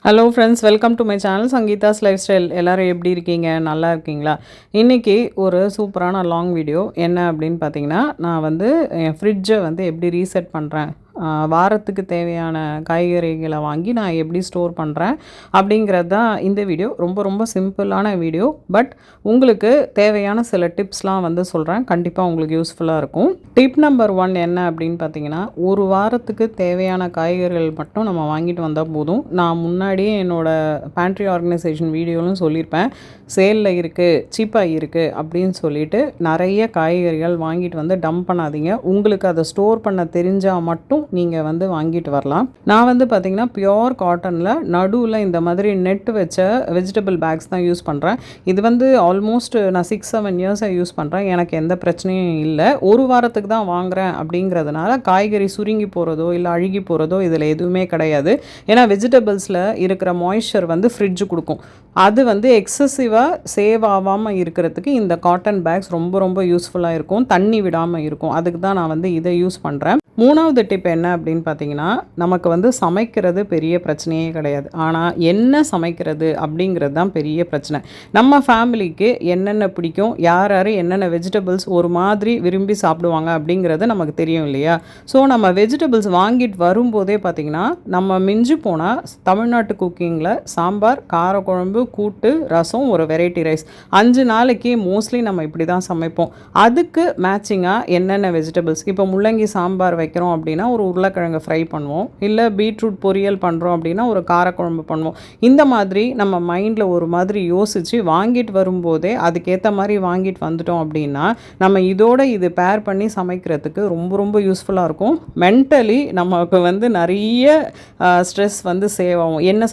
Hello friends, welcome to my channel Sangeetha's life style. எல்லோரும் எப்படி இருக்கீங்க? நல்லா இருக்கீங்களா? இன்றைக்கி ஒரு சூப்பரான லாங் வீடியோ என்ன அப்படின்னு பார்த்தீங்கன்னா, நான் வந்து என் ஃப்ரிட்ஜை வந்து எப்படி ரீசெட் பண்ணுறேன், வாரத்துக்கு தேவையான காய்கறிகளை வாங்கி நான் எப்படி ஸ்டோர் பண்ணுறேன் அப்படிங்கிறது தான் இந்த வீடியோ. ரொம்ப ரொம்ப சிம்பிளான வீடியோ, பட் உங்களுக்கு தேவையான சில டிப்ஸ்லாம் வந்து சொல்கிறேன். கண்டிப்பாக உங்களுக்கு யூஸ்ஃபுல்லாக இருக்கும். டிப் நம்பர் 1 என்ன அப்படின்னு பார்த்தீங்கன்னா, ஒரு வாரத்துக்கு தேவையான காய்கறிகள் மட்டும் நம்ம வாங்கிட்டு வந்தால் போதும். நான் முன்னாடியே என்னோடய பேண்ட்ரி ஆர்கனைசேஷன் வீடியோலும் சொல்லியிருப்பேன். சேலில் இருக்குது, சீப்பாக இருக்குது அப்படின்னு சொல்லிட்டு நிறைய காய்கறிகள் வாங்கிட்டு வந்து டம்ப் பண்ணாதீங்க. உங்களுக்கு அதை ஸ்டோர் பண்ண தெரிஞ்சால் மட்டும் நீங்கள் வந்து வாங்கிட்டு வரலாம். நான் வந்து பார்த்திங்கன்னா பியோர் காட்டனில் நடுவில் இந்த மாதிரி நெட் வச்ச வெஜிடபிள் பேக்ஸ் தான் யூஸ் பண்ணுறேன். இது வந்து ஆல்மோஸ்ட் நான் 6-7 இயர்ஸாக யூஸ் பண்ணுறேன். எனக்கு எந்த பிரச்சனையும் இல்லை. ஒரு வாரத்துக்கு தான் வாங்குகிறேன் அப்படிங்கிறதுனால காய்கறி சுருங்கி போகிறதோ இல்லை அழுகி போகிறதோ இதில் எதுவுமே கிடையாது. ஏன்னா வெஜிடபிள்ஸில் இருக்கிற மாய்ஸ்சர் வந்து ஃப்ரிட்ஜு கொடுக்கும். அது வந்து எக்ஸசிவாக சேவ் ஆகாமல் இருக்கிறதுக்கு இந்த காட்டன் பேக்ஸ் ரொம்ப ரொம்ப யூஸ்ஃபுல்லாக இருக்கும். தண்ணி விடாமல் இருக்கும். அதுக்கு தான் நான் வந்து இதை யூஸ் பண்ணுறேன். 3வது டிப் என்ன அப்படின்னு பார்த்தீங்கன்னா, நமக்கு வந்து சமைக்கிறது பெரிய பிரச்சனையே கிடையாது. ஆனால் என்ன சமைக்கிறது அப்படிங்கிறது தான் பெரிய பிரச்சனை. நம்ம ஃபேமிலிக்கு என்னென்ன பிடிக்கும், யார் யார் என்னென்ன வெஜிடபிள்ஸ் ஒரு மாதிரி விரும்பி சாப்பிடுவாங்க அப்படிங்கிறது நமக்கு தெரியும் இல்லையா? ஸோ நம்ம வெஜிடபிள்ஸ் வாங்கிட்டு வரும்போதே பார்த்திங்கன்னா, நம்ம மிஞ்சி போனால் தமிழ்நாட்டு குக்கிங்கில் சாம்பார், காரக்குழம்பு, கூட்டு, ரசம், ஒரு வெரைட்டி ரைஸ் 5 நாளைக்கு மோஸ்ட்லி நம்ம இப்படி தான் சமைப்போம். அதுக்கு மேட்சிங்காக என்னென்ன வெஜிடபிள்ஸ், இப்போ முள்ளங்கி சாம்பார் வைக்கிறோம் அப்படின்னா ஒரு உருளைக்கிழங்கு ஃப்ரை பண்ணுவோம், இல்லை பீட்ரூட் பொரியல் பண்ணுறோம் அப்படின்னா ஒரு காரக்குழம்பு பண்ணுவோம். இந்த மாதிரி நம்ம மைண்டில் ஒரு மாதிரி யோசித்து வாங்கிட்டு வரும்போதே அதுக்கேற்ற மாதிரி வாங்கிட்டு வந்துட்டோம் அப்படின்னா நம்ம இதோட இது பேர் பண்ணி சமைக்கிறதுக்கு ரொம்ப ரொம்ப யூஸ்ஃபுல்லாக இருக்கும். மென்டலி நமக்கு வந்து நிறைய ஸ்ட்ரெஸ் வந்து சேவ் ஆகும். என்ன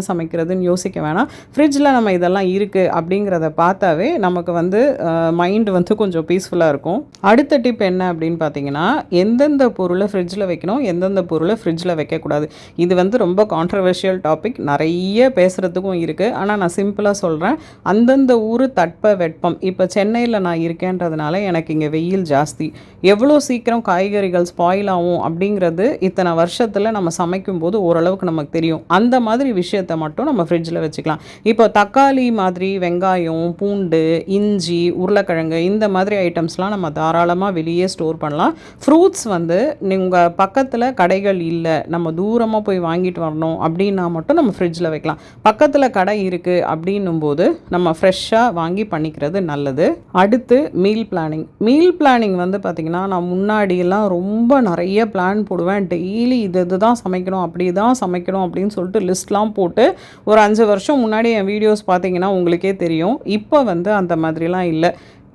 சமைக்கிறதுன்னு யோசிக்க வேணாம். ஃப்ரிட்ஜில் நம்ம இதெல்லாம் இருக்குது அப்படிங்கிறத பார்த்தாவே நமக்கு வந்து மைண்டு வந்து கொஞ்சம் பீஸ்ஃபுல்லாக இருக்கும். அடுத்த டிப் என்ன அப்படின்னு பார்த்தீங்கன்னா, எந்தெந்த பொருளை ஃப்ரிட்ஜில் வைக்கணும், எந்தெந்த பொருளை ஃப்ரிட்ஜில் வைக்கக்கூடாது. இது வந்து ரொம்ப கான்ட்ரவர்ஷியல் டாபிக், நிறைய பேசுகிறதுக்கும் இருக்குது. ஆனால் நான் சிம்பிளாக சொல்கிறேன். அந்தந்த ஊர் தட்ப வெப்பம். இப்போ சென்னையில் நான் இருக்கேன்றதுனால எனக்கு இங்கே வெயில் ஜாஸ்தி. எவ்வளோ சீக்கிரம் காய்கறிகள் ஸ்பாயில் ஆகும் அப்படிங்கிறது இத்தனை வருஷத்தில் நம்ம சமைக்கும்போது ஓரளவுக்கு நமக்கு தெரியும். அந்த மாதிரி விஷயத்தை மட்டும் நம்ம ஃப்ரிட்ஜில் வச்சுக்கலாம். இப்போ தக்காளி மாதிரி வெங்காயம், பூண்டு, இஞ்சி, உருளைக்கிழங்கு இந்த மாதிரி ஐட்டம்ஸ்லாம் நம்ம தாராளமாக வெளியே ஸ்டோர் பண்ணலாம். ஃப்ரூட்ஸ் வந்து உங்கள் பக்கத்தில் கடைகள் இல்லை, நம்ம தூரமாக போய் வாங்கிட்டு வரணும் அப்படின்னா மட்டும் நம்ம ஃப்ரிட்ஜில் வைக்கலாம். பக்கத்தில் கடை இருக்குது அப்படின்னும் போது நம்ம ஃப்ரெஷ்ஷாக வாங்கி பண்ணிக்கிறது நல்லது. அடுத்து மீல் பிளானிங் வந்து பார்த்திங்கன்னா, நான் முன்னாடியெல்லாம் ரொம்ப நிறைய பிளான் போடுவேன். டெய்லி இது தான் சமைக்கணும், அப்படி தான் சமைக்கணும் அப்படின்னு சொல்லிட்டு லிஸ்ட்லாம் போட்டு ஒரு 5 வருஷம் முன்னாடி என் வீடியோஸ் பார்த்திங்கன்னா உங்களுக்கே தெரியும். இப்போ வந்து அந்த மாதிரிலாம் இல்லை.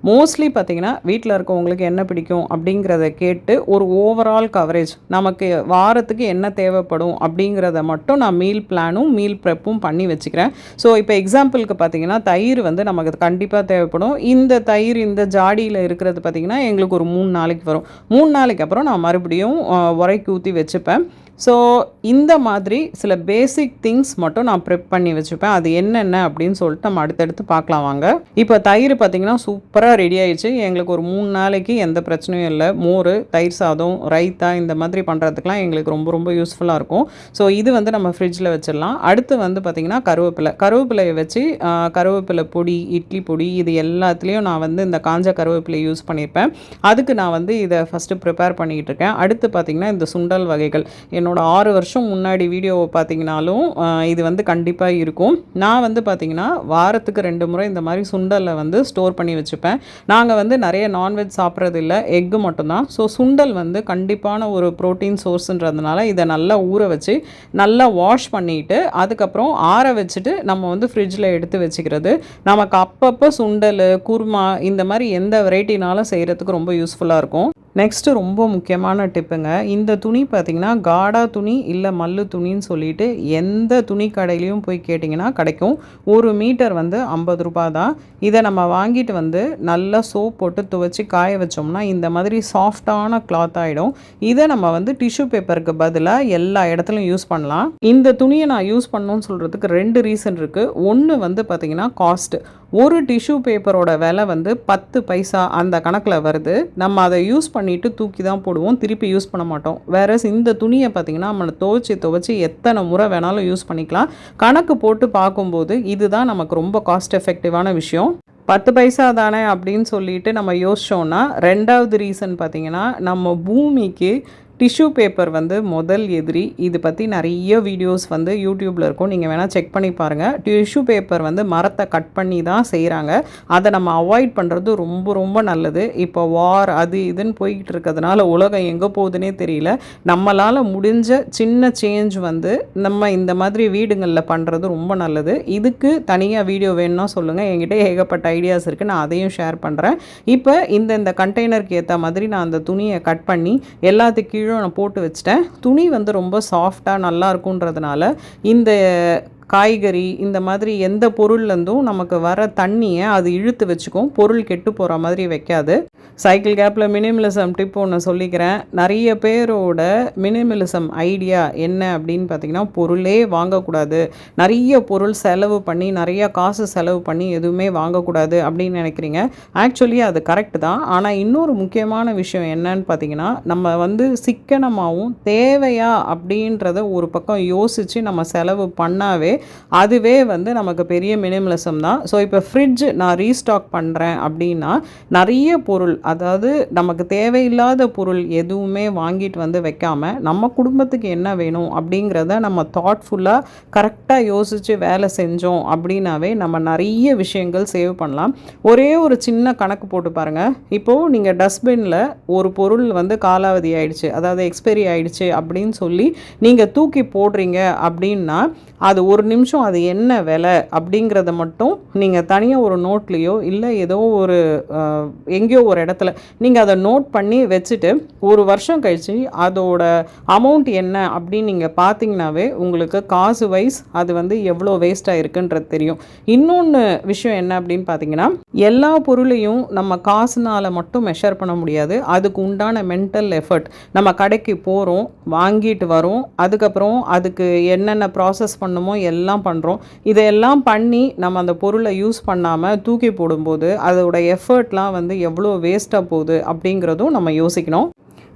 மோஸ்ட்லி பார்த்திங்கன்னா வீட்டில் இருக்கவங்களுக்கு என்ன பிடிக்கும் அப்படிங்கிறத கேட்டு ஒரு ஓவரால் கவரேஜ், நமக்கு வாரத்துக்கு என்ன தேவைப்படும் அப்படிங்கிறத மட்டும் நான் மீல் பிளானும் மீல் ப்ரெப்பும் பண்ணி வச்சுக்கிறேன். ஸோ இப்போ எக்ஸாம்பிளுக்கு பார்த்திங்கன்னா, தயிர் வந்து நமக்கு கண்டிப்பாக தேவைப்படும். இந்த தயிர் இந்த ஜாடியில் இருக்கிறது பார்த்திங்கன்னா எங்களுக்கு ஒரு 3 நாளைக்கு வரும். 3 நாளைக்கு அப்புறம் நான் மறுபடியும் உரைக்கு ஊற்றி வச்சுப்பேன். ஸோ இந்த மாதிரி சில பேசிக் திங்ஸ் மட்டும் நான் ப்ரிப் பண்ணி வச்சுப்பேன். அது என்னென்ன அப்படின்னு சொல்லிட்டு நம்ம அடுத்தடுத்து பார்க்கலாம் வாங்க. இப்போ தயிர் பார்த்திங்கன்னா சூப்பராக ரெடி ஆயிடுச்சு. எங்களுக்கு ஒரு 3 நாளைக்கு எந்த பிரச்சனையும் இல்லை. மோர், தயிர் சாதம், ரைத்தா இந்த மாதிரி பண்ணுறதுக்கெலாம் எங்களுக்கு ரொம்ப ரொம்ப யூஸ்ஃபுல்லாக இருக்கும். ஸோ இது வந்து நம்ம ஃப்ரிட்ஜில் வச்சிடலாம். அடுத்து வந்து பார்த்திங்கன்னா கருவேப்பிலையை வச்சு கருவேப்பிலை பொடி, இட்லி பொடி, இது எல்லாத்துலேயும் நான் வந்து இந்த காஞ்ச கருவேப்பிலை யூஸ் பண்ணியிருப்பேன். அதுக்கு நான் வந்து இதை ஃபஸ்ட்டு ப்ரிப்பேர் பண்ணிக்கிட்டு இருக்கேன். அடுத்து பார்த்திங்கன்னா இந்த சுண்டல் வகைகள் என்னோட 6 வருஷம் முன்னாடி வீடியோவை பார்த்தீங்கனாலும் இது வந்து கண்டிப்பாக இருக்கும். நான் வந்து பார்த்திங்கன்னா வாரத்துக்கு 2 முறை இந்த மாதிரி சுண்டலை வந்து ஸ்டோர் பண்ணி வச்சுப்பேன். நாங்கள் வந்து நிறைய நான்வெஜ் சாப்பிட்றது இல்லை, எக்கு மட்டும்தான். ஸோ சுண்டல் வந்து கண்டிப்பான ஒரு ப்ரோட்டீன் சோர்ஸுன்றதுனால இதை நல்லா ஊற வச்சு நல்லா வாஷ் பண்ணிவிட்டு அதுக்கப்புறம் ஆற வச்சுட்டு நம்ம வந்து ஃப்ரிட்ஜில் எடுத்து வச்சுக்கிறது நமக்கு அப்பப்போ சுண்டல், குருமா இந்த மாதிரி எந்த வெரைட்டினாலும் செய்கிறதுக்கு ரொம்ப யூஸ்ஃபுல்லாக இருக்கும். நெக்ஸ்ட்டு ரொம்ப முக்கியமான டிப்புங்க, இந்த துணி பார்த்திங்கன்னா காடா துணி இல்லை மல்லு துணின்னு சொல்லிட்டு எந்த துணி கடையிலையும் போய் கேட்டிங்கன்னா கிடைக்கும். 1 மீட்டர் வந்து 50 ரூபா தான். இதை நம்ம வாங்கிட்டு வந்து நல்லா சோப் போட்டு துவைச்சி காய வச்சோம்னா இந்த மாதிரி சாஃப்டான கிளாத் ஆகிடும். இதை நம்ம வந்து டிஷ்யூ பேப்பருக்கு பதிலாக எல்லா இடத்துலையும் யூஸ் பண்ணலாம். இந்த துணியை நான் யூஸ் பண்ணணும்னு சொல்கிறதுக்கு 2 ரீசன் இருக்குது. ஒன்று வந்து பார்த்திங்கன்னா காஸ்ட்டு. ஒரு டிஷ்யூ பேப்பரோட விலை வந்து 10 பைசா அந்த கணக்கில் வருது. நம்ம அதை யூஸ் பண்ணிவிட்டு தூக்கி தான் போடுவோம், திருப்பி யூஸ் பண்ண மாட்டோம். வேற இந்த துணியை பார்த்திங்கன்னா நம்ம துவைச்சி எத்தனை முறை வேணாலும் யூஸ் பண்ணிக்கலாம். கணக்கு போட்டு பார்க்கும்போது இதுதான் நமக்கு ரொம்ப காஸ்ட் எஃபெக்டிவான விஷயம். 10 பைசா தானே அப்படின்னு சொல்லிட்டு நம்ம யோசிச்சோன்னா, 2வது ரீசன் பார்த்திங்கன்னா, நம்ம பூமிக்கு டிஷ்யூ பேப்பர் வந்து முதல் எதிரி. இது பற்றி நிறைய வீடியோஸ் வந்து யூடியூப்பில் இருக்கும், நீங்கள் வேணால் செக் பண்ணி பாருங்கள். டிஷ்யூ பேப்பர் வந்து மரத்தை கட் பண்ணி தான் செய்கிறாங்க. அதை நம்ம அவாய்ட் பண்ணுறது ரொம்ப ரொம்ப நல்லது. இப்போ வார் அது இதுன்னு போய்கிட்டு இருக்கிறதுனால உலகம் எங்கே போகுதுன்னே தெரியல. நம்மளால் முடிஞ்ச சின்ன சேஞ்ச் வந்து நம்ம இந்த மாதிரி வீடுங்களில் பண்ணுறது ரொம்ப நல்லது. இதுக்கு தனியாக வீடியோ வேணும்னா சொல்லுங்கள், என்கிட்ட ஏகப்பட்ட ஐடியாஸ் இருக்குது, நான் அதையும் ஷேர் பண்ணுறேன். இப்போ இந்த கண்டெய்னருக்கு ஏற்ற மாதிரி நான் அந்த துணியை கட் பண்ணி எல்லாத்துக்கும் நான் போட்டு வச்சிட்டேன். துணி வந்து ரொம்ப சாஃப்டாக நல்லா இருக்குன்றதுனால இந்த காய்கறி இந்த மாதிரி எந்த பொருள்லேருந்தும் நமக்கு வர தண்ணியை அது இழுத்து வச்சுக்கும், பொருள் கெட்டு போகிற மாதிரி வைக்காது. சைக்கிள் கேப்பில் மினிமலிசம் டிப் ஒன்று சொல்லிக்கிறேன். நிறைய பேரோட மினிமலிசம் ஐடியா என்ன அப்படின்னு பார்த்தீங்கன்னா, பொருளே வாங்கக்கூடாது, நிறைய பொருள் செலவு பண்ணி நிறைய காசு செலவு பண்ணி எதுவுமே வாங்கக்கூடாது அப்படின்னு நினைக்கிறீங்க. ஆக்சுவலி அது கரெக்ட் தான். ஆனால் இன்னொரு முக்கியமான விஷயம் என்னன்னு பார்த்தீங்கன்னா, நம்ம வந்து சிக்கனமாகவும் தேவையா அப்படின்றத ஒரு பக்கம் யோசித்து நம்ம செலவு பண்ணாவே அதுவே வந்து நமக்கு பெரிய மினிமலிசம் தான். ஸோ இப்போ ஃப்ரிட்ஜ் நான் ரீஸ்டாக் பண்ணுறேன் அப்படின்னா, நிறைய பொருள், அதாவது நமக்கு தேவையில்லாத பொருள் எதுவுமே வாங்கிட்டு வந்து வைக்காமல் நம்ம குடும்பத்துக்கு என்ன வேணும் அப்படிங்கிறத நம்ம தாட்ஃபுல்லாக கரெக்டாக யோசித்து வேலை செஞ்சோம் அப்படின்னாவே நம்ம நிறைய விஷயங்கள் சேவ் பண்ணலாம். ஒரே ஒரு சின்ன கணக்கு போட்டு பாருங்கள். இப்போது நீங்கள் டஸ்ட்பினில் ஒரு பொருள் வந்து காலாவதி ஆயிடுச்சு, அதாவது எக்ஸ்பைரி ஆயிடுச்சு அப்படின்னு சொல்லி நீங்கள் தூக்கி போடுறீங்க அப்படின்னா, அது ஒரு நிமிஷம் அது என்ன விலை அப்படிங்கிறத மட்டும் நீங்கள் தனியாக ஒரு நோட்லேயோ இல்லை ஏதோ ஒரு எங்கேயோ ஒரு இடத்துல நீங்கள் அதை நோட் பண்ணி வச்சுட்டு ஒரு வருஷம் கழிச்சு அதோட அமௌண்ட் என்ன அப்படின்னு நீங்கள் பார்த்தீங்கன்னாவே உங்களுக்கு காசு வைஸ் அது வந்து எவ்வளோ வேஸ்ட் ஆகிருக்குன்றது தெரியும். இன்னொன்று விஷயம் என்ன அப்படின்னு பார்த்தீங்கன்னா, எல்லா பொருளையும் நம்ம காசுனால் மட்டும் மெஷர் பண்ண முடியாது. அதுக்கு உண்டான மென்டல் எஃபர்ட், நம்ம கடைக்கு போகிறோம், வாங்கிட்டு வரோம், அதுக்கப்புறம் அதுக்கு என்னென்ன ப்ராசஸ் பண்ணுமோ எல்லாம் பண்ணுறோம். இதையெல்லாம் பண்ணி நம்ம அந்த பொருளை யூஸ் பண்ணாமல் தூக்கி போடும்போது அதோட எஃபர்ட்லாம் வந்து எவ்வளோ வேஸ்ட்டாக போகுது அப்படிங்கிறதும் நம்ம யோசிக்கணும்.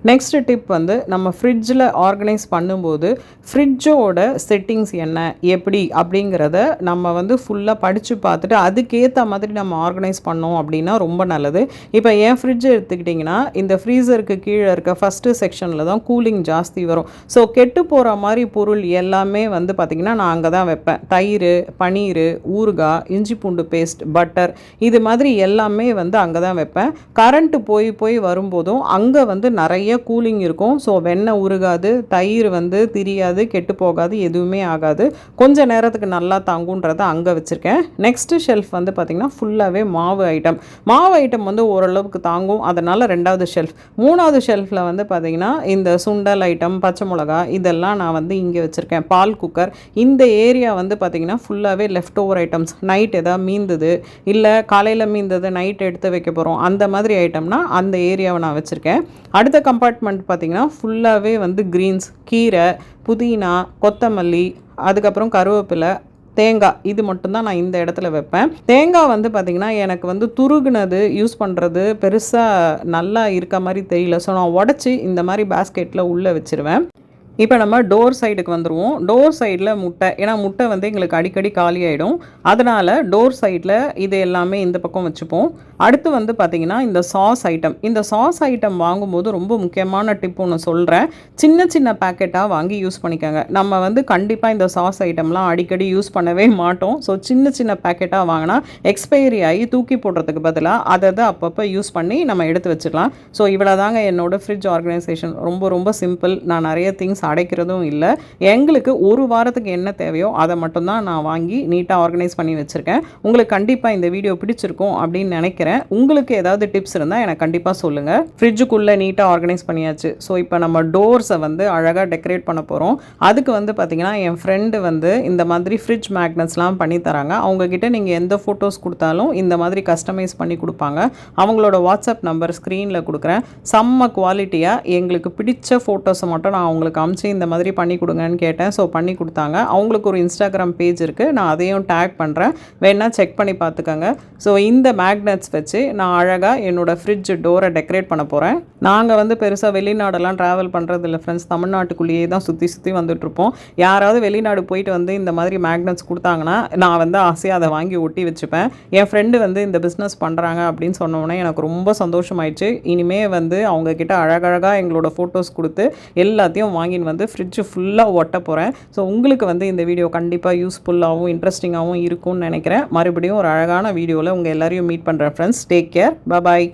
நெக்ஸ்ட் டிப் வந்து நம்ம ஃப்ரிட்ஜில் ஆர்கனைஸ் பண்ணும்போது ஃப்ரிட்ஜோட செட்டிங்ஸ் என்ன எப்படி அப்படிங்கிறத நம்ம வந்து ஃபுல்லாக படித்து பார்த்துட்டு அதுக்கேற்ற மாதிரி நம்ம ஆர்கனைஸ் பண்ணோம் அப்படின்னா ரொம்ப நல்லது. இப்போ என் ஃப்ரிட்ஜ் எடுத்துக்கிட்டிங்கன்னா, இந்த ஃப்ரீசருக்கு கீழே இருக்க ஃபஸ்ட்டு செக்ஷனில் தான் கூலிங் ஜாஸ்தி வரும். ஸோ கெட்டு போகிற மாதிரி பொருள் எல்லாமே வந்து பார்த்திங்கன்னா நான் அங்கே தான் வைப்பேன். தயிர், பனீர், ஊறுகாய், இஞ்சி பூண்டு பேஸ்ட், பட்டர், இது மாதிரி எல்லாமே வந்து அங்கே தான் வைப்பேன். கரண்ட்டு போய் வரும்போதும் அங்கே வந்து நிறைய கூலிங் இருக்கும். ஸோ வெண்ணெய் உருகாது, தயிர் வந்து திரியாது, கெட்டு போகாது, எதுவுமே ஆகாது, கொஞ்ச நேரத்துக்கு நல்லா தாங்குன்றதை அங்கே வச்சுருக்கேன். நெக்ஸ்ட்டு ஷெல்ஃப் வந்து பார்த்திங்கன்னா ஃபுல்லாகவே மாவு ஐட்டம் வந்து ஓரளவுக்கு தாங்கும், அதனால் 2வது ஷெல்ஃப். 3வது ஷெல்ஃபில் வந்து பார்த்திங்கன்னா இந்த சுண்டல் ஐட்டம், பச்சை மிளகா, இதெல்லாம் நான் வந்து இங்கே வச்சுருக்கேன். பால் குக்கர், இந்த ஏரியா வந்து பார்த்திங்கன்னா ஃபுல்லாகவே லெஃப்ட் ஓவர் ஐட்டம்ஸ், நைட் எதாவது மீந்தது இல்லை காலையில் மீந்தது நைட் எடுத்து வைக்க போகிறோம் அந்த மாதிரி ஐட்டம்னா அந்த ஏரியாவை நான் வச்சுருக்கேன். அடுத்த கம்பார்ட்மெண்ட் பார்த்திங்கன்னா ஃபுல்லாகவே வந்து க்ரீன்ஸ், கீரை, புதினா, கொத்தமல்லி, அதுக்கப்புறம் கருவேப்பிலை, தேங்காய், இது மட்டும்தான் நான் இந்த இடத்துல வைப்பேன். தேங்காய் வந்து பார்த்திங்கன்னா எனக்கு வந்து துருகுனது யூஸ் பண்ணுறது பெருசாக நல்லா இருக்க மாதிரி தெரியல. ஸோ நான் உடச்சி இந்த மாதிரி பேஸ்கெட்டில் உள்ளே வச்சுருவேன். இப்போ நம்ம டோர் சைடுக்கு வந்துடுவோம். டோர் சைடில் முட்டை, ஏன்னா முட்டை வந்து எங்களுக்கு அடிக்கடி காலி ஆகிடும், அதனால் டோர் சைடில் இது எல்லாமே இந்த பக்கம் வச்சுப்போம். அடுத்து வந்து பார்த்திங்கன்னா இந்த சாஸ் ஐட்டம் வாங்கும்போது ரொம்ப முக்கியமான டிப் ஒன்று சொல்கிறேன். சின்ன பேக்கெட்டாக வாங்கி யூஸ் பண்ணிக்கோங்க. நம்ம வந்து கண்டிப்பாக இந்த சாஸ் ஐட்டம்லாம் அடிக்கடி யூஸ் பண்ணவே மாட்டோம். ஸோ சின்ன பேக்கெட்டாக வாங்கினா எக்ஸ்பைரி ஆகி தூக்கி போடுறதுக்கு பதிலாக அதை அப்பப்போ யூஸ் பண்ணி நம்ம எடுத்து வச்சுக்கலாம். ஸோ இவ்வளோ தாங்க என்னோடய ஃப்ரிட்ஜ் ஆர்கனைசேஷன். ரொம்ப சிம்பிள். நான் நிறைய திங்ஸ் அடைக்கிறதும் இல்லை. எங்களுக்கு ஒரு வாரத்துக்கு என்ன தேவையோ அதை மட்டும்தான் நான் வாங்கி நீட்டாக ஆர்கனைஸ் பண்ணி வச்சுருக்கேன். உங்களுக்கு கண்டிப்பாக இந்த வீடியோ பிடிச்சிருக்கும் அப்படின்னு நினைக்கிறேன். உங்களுக்கு ஏதாவது டிப்ஸ் இருந்தால் எனக்கு கண்டிப்பாக சொல்லுங்கள். ஃப்ரிட்ஜுக்குள்ளே நீட்டாக ஆர்கனைஸ் பண்ணியாச்சு. ஸோ இப்போ நம்ம டோர்ஸை வந்து அழகாக டெக்கரேட் பண்ண போகிறோம். அதுக்கு வந்து பார்த்திங்கன்னா என் ஃப்ரெண்டு வந்து இந்த மாதிரி ஃப்ரிட்ஜ் மேக்னட்ஸ்லாம் பண்ணி தராங்க. அவங்கக்கிட்ட நீங்கள் எந்த ஃபோட்டோஸ் கொடுத்தாலும் இந்த மாதிரி கஸ்டமைஸ் பண்ணி கொடுப்பாங்க. அவங்களோட வாட்ஸ்அப் நம்பர் ஸ்க்ரீனில் கொடுக்குறேன். செம்ம குவாலிட்டியாக எங்களுக்கு பிடிச்ச ஃபோட்டோஸை மட்டும் நான் அவங்களுக்கு காமிச்சு இந்த மாதிரி பண்ணி கொடுங்கன்னு கேட்டேன். ஸோ பண்ணி கொடுத்தாங்க. அவங்களுக்கு ஒரு இன்ஸ்டாகிராம் பேஜ் இருக்குது, நான் அதையும் டேக் பண்ணுறேன், வேணால் செக் பண்ணி பார்த்துக்கோங்க. ஸோ இந்த மேக்னெட்ஸ் வச்சு நான் அழகாக என்னோடய ஃப்ரிட்ஜ் டோரை டெக்கரேட் பண்ண போகிறேன். நாங்கள் வந்து பெருசாக வெளிநாடெல்லாம் ட்ராவல் பண்ணுறது இல்லை ஃப்ரெண்ட்ஸ், தமிழ்நாட்டுக்குள்ளேயே தான் சுற்றி சுற்றி வந்துட்டுருப்போம். யாராவது வெளிநாடு போயிட்டு வந்து இந்த மாதிரி மேக்னெட்ஸ் கொடுத்தாங்கன்னா நான் வந்து ஆசையாக அதை வாங்கி ஒட்டி வச்சுப்பேன். என் ஃப்ரெண்டு வந்து இந்த பிஸ்னஸ் பண்ணுறாங்க அப்படின்னு சொன்னோன்னே எனக்கு ரொம்ப சந்தோஷமாயிடுச்சு. இனிமேல் வந்து அவங்கக்கிட்ட அழகழகாக எங்களோட ஃபோட்டோஸ் கொடுத்து எல்லாத்தையும் வாங்கின்னு வந்து ஃப்ரிட்ஜு ஃபுல்லாக ஒட்ட போகிறேன். ஸோ உங்களுக்கு வந்து இந்த வீடியோ கண்டிப்பாக யூஸ்ஃபுல்லாகவும் இன்ட்ரெஸ்டிங்காகவும் இருக்கும்னு நினைக்கிறேன். மறுபடியும் ஒரு அழகான வீடியோவில் உங்கள் எல்லாரையும் மீட் பண்ணுறேன் ஃப்ரெண்ட்ஸ். டேக் கேர், பாய்.